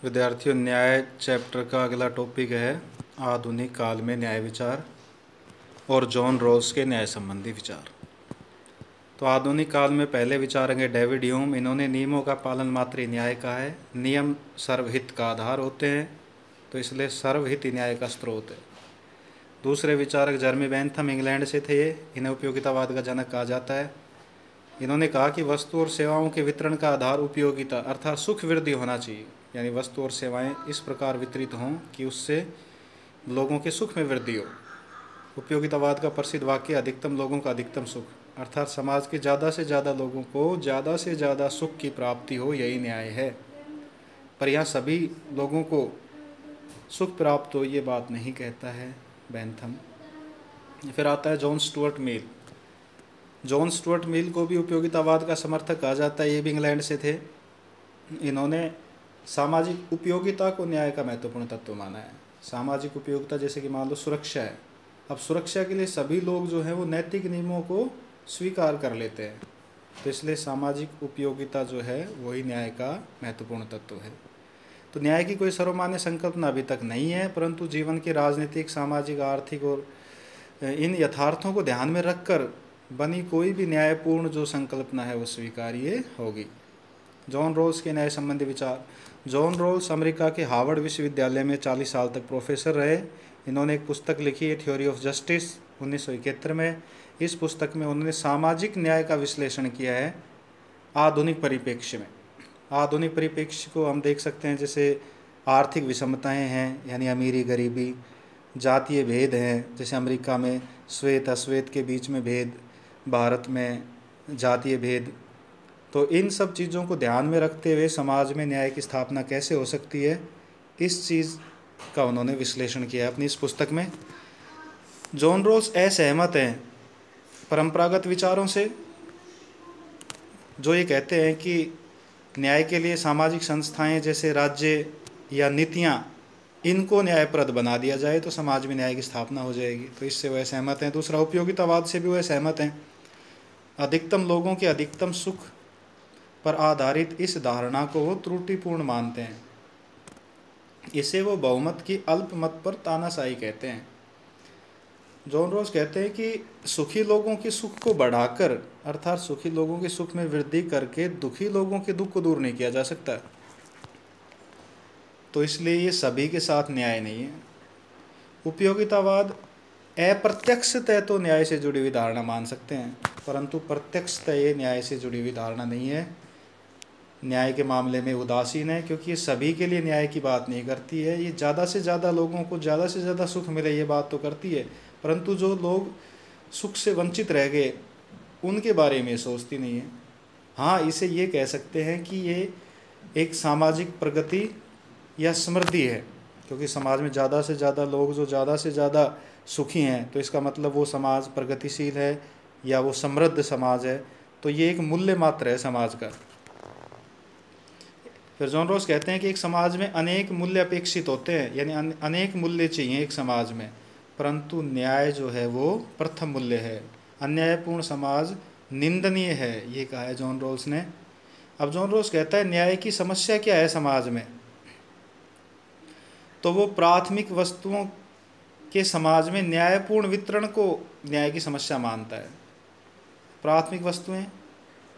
विद्यार्थियों, न्याय चैप्टर का अगला टॉपिक है आधुनिक काल में न्याय विचार और जॉन रॉल्स के न्याय संबंधी विचार। तो आधुनिक काल में पहले विचारेंगे डेविड ह्यूम। इन्होंने नियमों का पालन मात्र ही न्याय कहा है। नियम सर्वहित का आधार होते हैं, तो इसलिए सर्वहित ही न्याय का स्रोत है। दूसरे विचारक जर्मी बेंथम इंग्लैंड से थे। इन्हें उपयोगितावाद का जनक कहा जाता है। इन्होंने कहा कि वस्तु और सेवाओं के वितरण का आधार उपयोगिता अर्थात सुख वृद्धि होना चाहिए, यानी वस्तु और सेवाएं इस प्रकार वितरित हों कि उससे लोगों के सुख में वृद्धि हो। उपयोगितावाद का प्रसिद्ध वाक्य अधिकतम लोगों का अधिकतम सुख, अर्थात समाज के ज़्यादा से ज़्यादा लोगों को ज़्यादा से ज़्यादा सुख की प्राप्ति हो, यही न्याय है। पर यहाँ सभी लोगों को सुख प्राप्त हो, ये बात नहीं कहता है बेंथम। फिर आता है John Stuart Mill. John Stuart Mill को भी उपयोगितावाद का समर्थक कहा जाता है। ये भी इंग्लैंड से थे। इन्होंने सामाजिक उपयोगिता को न्याय का महत्वपूर्ण तत्व माना है। सामाजिक उपयोगिता जैसे कि मान लो सुरक्षा है। अब सुरक्षा के लिए सभी लोग जो हैं वो नैतिक नियमों को स्वीकार कर लेते हैं, तो इसलिए सामाजिक उपयोगिता जो है वही न्याय का महत्वपूर्ण तत्व है। तो न्याय की कोई सर्वमान्य संकल्पना अभी तक नहीं है, परंतु जीवन के राजनीतिक, सामाजिक, आर्थिक और इन यथार्थों को ध्यान में रखकर बनी कोई भी न्यायपूर्ण जो संकल्पना है वो स्वीकार्य होगी। जॉन रॉल्स के न्याय संबंधी विचार। जॉन रॉल्स अमेरिका के हार्वर्ड विश्वविद्यालय में 40 साल तक प्रोफेसर रहे। इन्होंने एक पुस्तक लिखी है थ्योरी ऑफ जस्टिस 1971 में। इस पुस्तक में उन्होंने सामाजिक न्याय का विश्लेषण किया है आधुनिक परिप्रेक्ष्य में। आधुनिक परिप्रेक्ष्य को हम देख सकते हैं जैसे आर्थिक विषमताएं हैं, यानी अमीरी गरीबी, जातीय भेद हैं, जैसे अमेरिका में श्वेत अश्वेत के बीच में भेद, भारत में जातीय भेद। तो इन सब चीज़ों को ध्यान में रखते हुए समाज में न्याय की स्थापना कैसे हो सकती है, इस चीज़ का उन्होंने विश्लेषण किया है अपनी इस पुस्तक में। जॉन रॉल्स असहमत हैं परंपरागत विचारों से, जो ये कहते हैं कि न्याय के लिए सामाजिक संस्थाएं जैसे राज्य या नीतियाँ, इनको न्यायप्रद बना दिया जाए तो समाज में न्याय की स्थापना हो जाएगी। तो इससे वह सहमत हैं। दूसरा, उपयोगितावाद से भी वह सहमत हैं। अधिकतम लोगों के अधिकतम सुख पर आधारित इस धारणा को वो त्रुटिपूर्ण मानते हैं। इसे वो बहुमत की अल्प मत पर तानाशाही कहते हैं। जॉन रॉल्स कहते हैं कि सुखी लोगों के सुख को बढ़ाकर, अर्थात सुखी लोगों के सुख में वृद्धि करके दुखी लोगों के दुख को दूर नहीं किया जा सकता। तो इसलिए ये सभी के साथ न्याय नहीं है। उपयोगितावाद अप्रत्यक्षतः तो न्याय से जुड़ी हुई धारणा मान सकते हैं, परंतु प्रत्यक्षतः ये न्याय से जुड़ी हुई धारणा नहीं है। न्याय के मामले में उदासीन है, क्योंकि ये सभी के लिए न्याय की बात नहीं करती है। ये ज़्यादा से ज़्यादा लोगों को ज़्यादा से ज़्यादा सुख मिले ये बात तो करती है, परंतु जो लोग सुख से वंचित रह गए उनके बारे में सोचती नहीं है। हाँ, इसे ये कह सकते हैं कि ये एक सामाजिक प्रगति या समृद्धि है, क्योंकि समाज में ज़्यादा से ज़्यादा लोग जो ज़्यादा से ज़्यादा सुखी हैं, तो इसका मतलब वो समाज प्रगतिशील है या वो समृद्ध समाज है। तो ये एक मूल्य मात्र है समाज का। फिर जॉन रॉल्स कहते हैं कि एक समाज में अनेक मूल्य अपेक्षित होते हैं, यानी अनेक मूल्य चाहिए एक समाज में, परंतु न्याय जो है वो प्रथम मूल्य है। अन्यायपूर्ण समाज निंदनीय है, ये कहा है जॉन रॉल्स ने। अब जॉन रॉल्स कहता है न्याय की समस्या क्या है समाज में, तो वो प्राथमिक वस्तुओं के समाज में न्यायपूर्ण वितरण को न्याय की समस्या मानता है। प्राथमिक वस्तुएं,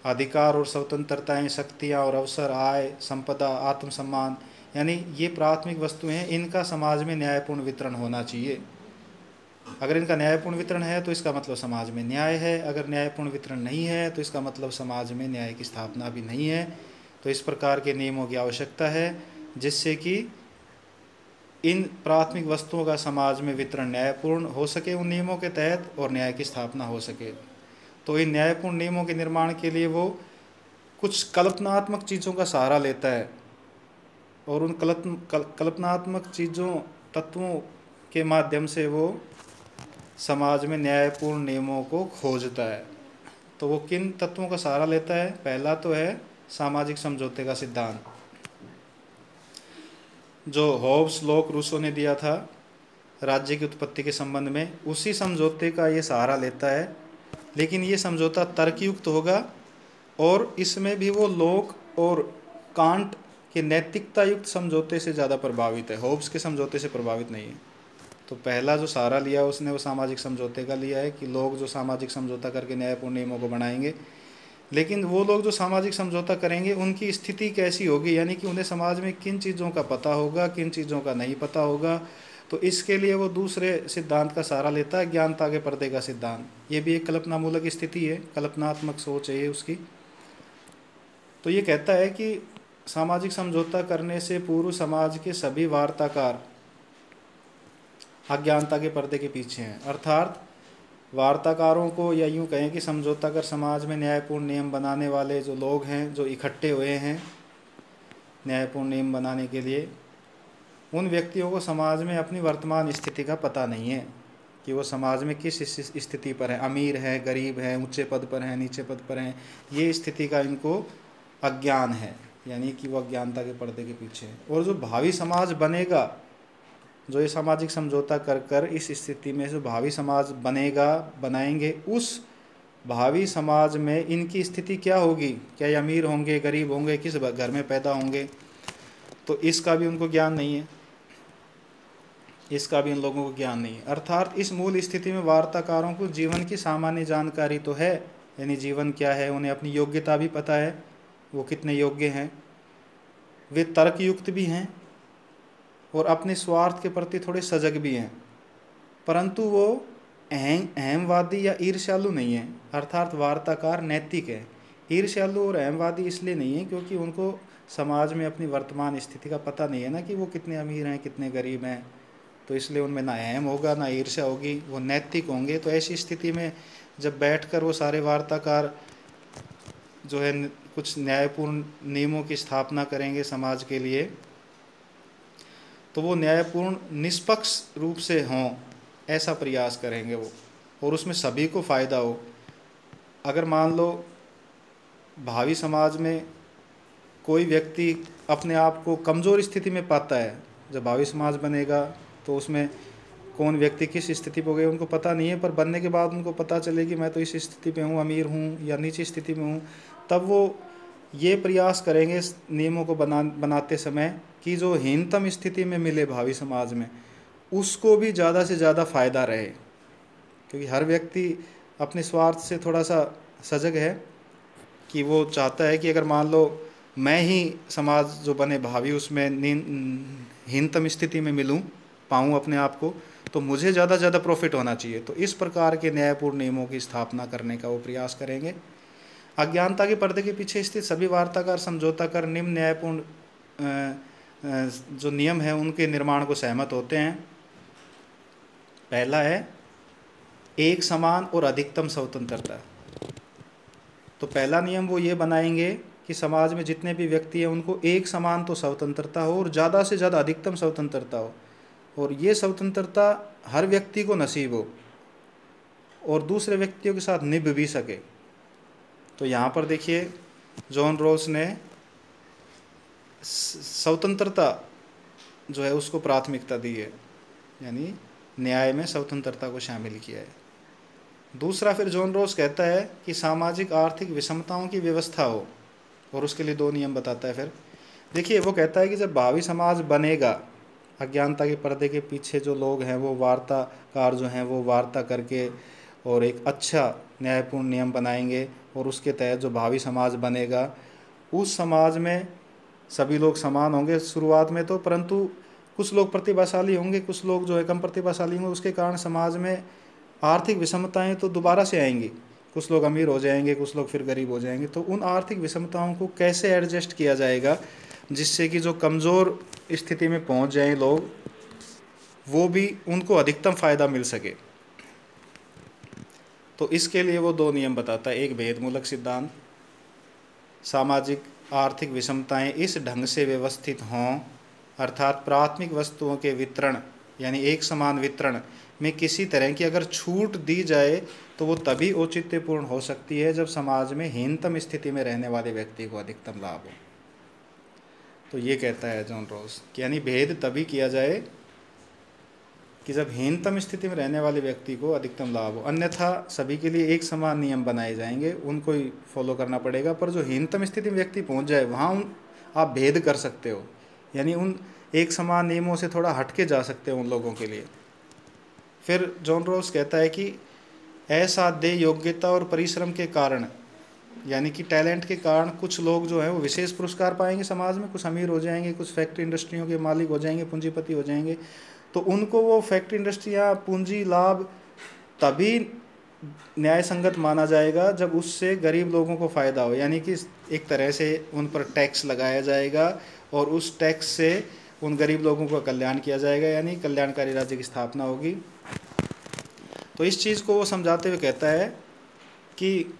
अधिकार और स्वतंत्रताएं, शक्तियां और अवसर, आय, संपदा, आत्मसम्मान, यानी ये प्राथमिक वस्तुएं हैं, इनका समाज में न्यायपूर्ण वितरण होना चाहिए। अगर इनका न्यायपूर्ण वितरण है तो इसका मतलब समाज में न्याय है। अगर न्यायपूर्ण वितरण नहीं है तो इसका मतलब समाज में न्याय की स्थापना भी नहीं है। तो इस प्रकार के नियमों की आवश्यकता है जिससे कि इन प्राथमिक वस्तुओं का समाज में वितरण न्यायपूर्ण हो सके उन नियमों के तहत, और न्याय की स्थापना हो सके। तो इन न्यायपूर्ण नियमों के निर्माण के लिए वो कुछ कल्पनात्मक चीज़ों का सहारा लेता है, और उन कल्पनात्मक चीज़ों, तत्वों के माध्यम से वो समाज में न्यायपूर्ण नियमों को खोजता है। तो वो किन तत्वों का सहारा लेता है? पहला तो है सामाजिक समझौते का सिद्धांत, जो हॉब्स, लॉक, रूसो ने दिया था राज्य की उत्पत्ति के संबंध में। उसी समझौते का ये सहारा लेता है, लेकिन ये समझौता तर्कयुक्त होगा, और इसमें भी वो लॉक और कांट कि नैतिकता युक्त समझौते से ज़्यादा प्रभावित है, होब्स के समझौते से प्रभावित नहीं है। तो पहला जो सहारा लिया उसने वो सामाजिक समझौते का लिया है कि लोग जो सामाजिक समझौता करके न्यायपूर्ण नियमों को बनाएंगे, लेकिन वो लोग जो सामाजिक समझौता करेंगे उनकी स्थिति कैसी होगी, यानी कि उन्हें समाज में किन चीज़ों का पता होगा, किन चीज़ों का नहीं पता होगा। तो इसके लिए वो दूसरे सिद्धांत का सहारा लेता है, ज्ञानता के पर्दे का सिद्धांत। ये भी एक कल्पनामूलक स्थिति है, कल्पनात्मक सोच है ये उसकी। तो ये कहता है कि सामाजिक समझौता करने से पूर्व समाज के सभी वार्ताकार अज्ञानता के पर्दे के पीछे हैं। अर्थात वार्ताकारों को, या यूँ कहें कि समझौता कर समाज में न्यायपूर्ण नियम बनाने वाले जो लोग हैं, जो इकट्ठे हुए हैं न्यायपूर्ण नियम बनाने के लिए, उन व्यक्तियों को समाज में अपनी वर्तमान स्थिति का पता नहीं है कि वो समाज में किस स्थिति पर है, अमीर है, गरीब है, ऊंचे पद पर हैं, नीचे पद पर हैं। ये स्थिति का इनको अज्ञान है, यानी कि वो अज्ञानता के पर्दे के पीछे है। और जो भावी समाज बनेगा, जो ये सामाजिक समझौता कर कर इस स्थिति में जो भावी समाज बनेगा, बनाएंगे, उस भावी समाज में इनकी स्थिति क्या होगी, क्या ये अमीर होंगे, गरीब होंगे, किस घर में पैदा होंगे, तो इसका भी उनको ज्ञान नहीं है, इसका भी इन लोगों को ज्ञान नहीं है। अर्थात इस मूल स्थिति में वार्ताकारों को जीवन की सामान्य जानकारी तो है, यानी जीवन क्या है, उन्हें अपनी योग्यता भी पता है, वो कितने योग्य हैं, वे तर्कयुक्त भी हैं और अपने स्वार्थ के प्रति थोड़े सजग भी हैं, परंतु वो अहमवादी या ईर्ष्यालु नहीं है। अर्थात वार्ताकार नैतिक है। ईर्ष्यालु और अहमवादी इसलिए नहीं है क्योंकि उनको समाज में अपनी वर्तमान स्थिति का पता नहीं है ना, कि वो कितने अमीर हैं, कितने गरीब हैं, तो इसलिए उनमें ना अहम होगा ना ईर्ष्या होगी, वो नैतिक होंगे। तो ऐसी स्थिति में जब बैठकर वो सारे वार्ताकार जो है कुछ न्यायपूर्ण नियमों की स्थापना करेंगे समाज के लिए, तो वो न्यायपूर्ण निष्पक्ष रूप से हों ऐसा प्रयास करेंगे वो, और उसमें सभी को फ़ायदा हो। अगर मान लो भावी समाज में कोई व्यक्ति अपने आप को कमज़ोर स्थिति में पाता है, जब भावी समाज बनेगा तो उसमें कौन व्यक्ति किस स्थिति पर हो गए उनको पता नहीं है, पर बनने के बाद उनको पता चले कि मैं तो इस स्थिति पे हूँ, अमीर हूँ या नीची स्थिति में हूँ, तब वो ये प्रयास करेंगे नियमों को बनाते समय कि जो हीनतम स्थिति में मिले भावी समाज में, उसको भी ज़्यादा से ज़्यादा फ़ायदा रहे। क्योंकि हर व्यक्ति अपने स्वार्थ से थोड़ा सा सजग है कि वो चाहता है कि अगर मान लो मैं ही समाज जो बने भावी उसमें हीनतम स्थिति में मिलूँ, पाऊँ अपने आप को, तो मुझे ज़्यादा से ज़्यादा प्रॉफिट होना चाहिए। तो इस प्रकार के न्यायपूर्ण नियमों की स्थापना करने का वो प्रयास करेंगे। अज्ञानता के पर्दे के पीछे स्थित सभी वार्ताकार समझौता कर निम्न न्यायपूर्ण जो नियम है उनके निर्माण को सहमत होते हैं। पहला है एक समान और अधिकतम स्वतंत्रता। तो पहला नियम वो ये बनाएंगे कि समाज में जितने भी व्यक्ति हैं उनको एक समान तो स्वतंत्रता हो और ज़्यादा से ज़्यादा अधिकतम स्वतंत्रता हो, और ये स्वतंत्रता हर व्यक्ति को नसीब हो और दूसरे व्यक्तियों के साथ निभ भी सके। तो यहाँ पर देखिए जॉन रॉल्स ने स्वतंत्रता जो है उसको प्राथमिकता दी है, यानी न्याय में स्वतंत्रता को शामिल किया है। दूसरा फिर जॉन रॉल्स कहता है कि सामाजिक आर्थिक विषमताओं की व्यवस्था हो, और उसके लिए दो नियम बताता है। फिर देखिए वो कहता है कि जब भावी समाज बनेगा, अज्ञानता के पर्दे के पीछे जो लोग हैं वो वार्ताकार जो हैं वो वार्ता करके और एक अच्छा न्यायपूर्ण नियम बनाएंगे, और उसके तहत जो भावी समाज बनेगा उस समाज में सभी लोग समान होंगे शुरुआत में तो, परंतु कुछ लोग प्रतिभाशाली होंगे, कुछ लोग जो है कम प्रतिभाशाली होंगे। उसके कारण समाज में आर्थिक विषमताएं तो दोबारा से आएंगी, कुछ लोग अमीर हो जाएंगे, कुछ लोग फिर गरीब हो जाएंगे। तो उन आर्थिक विषमताओं को कैसे एडजस्ट किया जाएगा जिससे कि जो कमज़ोर स्थिति में पहुंच जाएं लोग, वो भी उनको अधिकतम फ़ायदा मिल सके। तो इसके लिए वो दो नियम बताता है। एक भेदमूलक सिद्धांत, सामाजिक आर्थिक विषमताएं इस ढंग से व्यवस्थित हों, अर्थात प्राथमिक वस्तुओं के वितरण यानी एक समान वितरण में किसी तरह की अगर छूट दी जाए तो वो तभी औचित्यपूर्ण हो सकती है जब समाज में हीनतम स्थिति में रहने वाले व्यक्ति को अधिकतम लाभ हो। तो ये कहता है जॉन रॉल्स कि यानी भेद तभी किया जाए कि जब हीनतम स्थिति में रहने वाले व्यक्ति को अधिकतम लाभ हो, अन्यथा सभी के लिए एक समान नियम बनाए जाएंगे, उनको ही फॉलो करना पड़ेगा। पर जो हीनतम स्थिति में व्यक्ति पहुंच जाए वहाँ आप भेद कर सकते हो, यानी उन एक समान नियमों से थोड़ा हटके जा सकते हो उन लोगों के लिए। फिर जॉन रॉल्स कहता है कि असाध्य योग्यता और परिश्रम के कारण, यानी कि टैलेंट के कारण कुछ लोग जो है वो विशेष पुरस्कार पाएंगे समाज में, कुछ अमीर हो जाएंगे, कुछ फैक्ट्री इंडस्ट्रियों के मालिक हो जाएंगे, पूंजीपति हो जाएंगे। तो उनको वो फैक्ट्री इंडस्ट्रियाँ, पूंजी लाभ तभी न्याय संगत माना जाएगा जब उससे गरीब लोगों को फ़ायदा हो, यानी कि एक तरह से उन पर टैक्स लगाया जाएगा और उस टैक्स से उन गरीब लोगों का कल्याण किया जाएगा, यानी कल्याणकारी राज्य की स्थापना होगी। तो इस चीज़ को वो समझाते हुए कहता है कि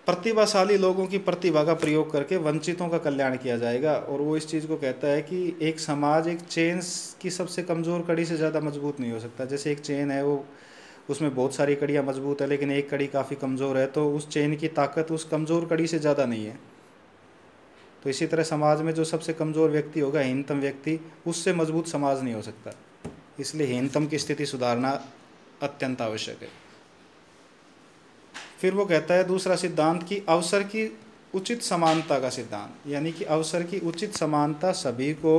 प्रतिभाशाली लोगों की प्रतिभा का प्रयोग करके वंचितों का कल्याण किया जाएगा। और वो इस चीज़ को कहता है कि एक समाज एक चेन की सबसे कमज़ोर कड़ी से ज़्यादा मजबूत नहीं हो सकता। जैसे एक चेन है, वो उसमें बहुत सारी कड़ियाँ मजबूत है, लेकिन एक कड़ी काफ़ी कमज़ोर है, तो उस चेन की ताकत उस कमज़ोर कड़ी से ज़्यादा नहीं है। तो इसी तरह समाज में जो सबसे कमज़ोर व्यक्ति होगा, हीनतम व्यक्ति, उससे मजबूत समाज नहीं हो सकता। इसलिए हीनतम की स्थिति सुधारना अत्यंत आवश्यक है। फिर वो कहता है दूसरा सिद्धांत कि अवसर की उचित समानता का सिद्धांत, यानी कि अवसर की उचित समानता सभी को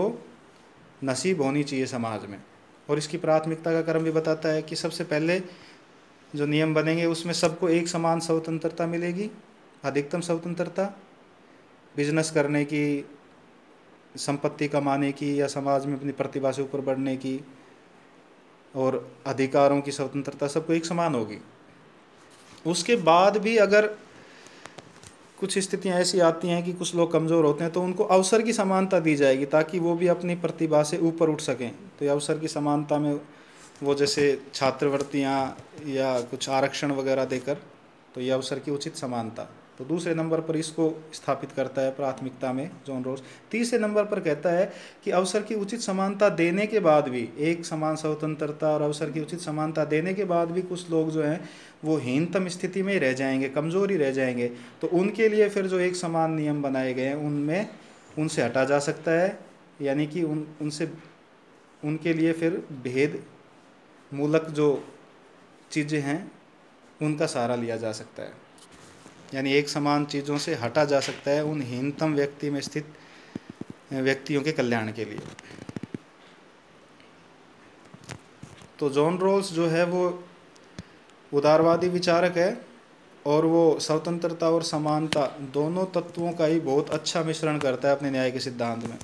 नसीब होनी चाहिए समाज में। और इसकी प्राथमिकता का क्रम भी बताता है कि सबसे पहले जो नियम बनेंगे उसमें सबको एक समान स्वतंत्रता मिलेगी, अधिकतम स्वतंत्रता, बिजनेस करने की, संपत्ति कमाने की, या समाज में अपनी प्रतिभा से ऊपर बढ़ने की, और अधिकारों की स्वतंत्रता सबको एक समान होगी। उसके बाद भी अगर कुछ स्थितियां ऐसी आती हैं कि कुछ लोग कमज़ोर होते हैं, तो उनको अवसर की समानता दी जाएगी ताकि वो भी अपनी प्रतिभा से ऊपर उठ सकें। तो ये अवसर की समानता में वो जैसे छात्रवृत्तियां या कुछ आरक्षण वगैरह देकर, तो ये अवसर की उचित समानता। तो दूसरे नंबर पर इसको स्थापित करता है प्राथमिकता में जॉन रॉल्स। तीसरे नंबर पर कहता है कि अवसर की उचित समानता देने के बाद भी, एक समान स्वतंत्रता और अवसर की उचित समानता देने के बाद भी कुछ लोग जो हैं वो हीनतम स्थिति में ही रह जाएंगे, कमज़ोर ही रह जाएंगे। तो उनके लिए फिर जो एक समान नियम बनाए गए हैं उनमें उनसे हटा जा सकता है, यानी कि उनसे उनके लिए फिर भेद मूलक जो चीज़ें हैं उनका सहारा लिया जा सकता है, यानी एक समान चीज़ों से हटा जा सकता है उन हीनतम व्यक्ति में स्थित व्यक्तियों के कल्याण के लिए। तो जॉन रॉल्स जो है वो उदारवादी विचारक है और वो स्वतंत्रता और समानता दोनों तत्वों का ही बहुत अच्छा मिश्रण करता है अपने न्याय के सिद्धांत में।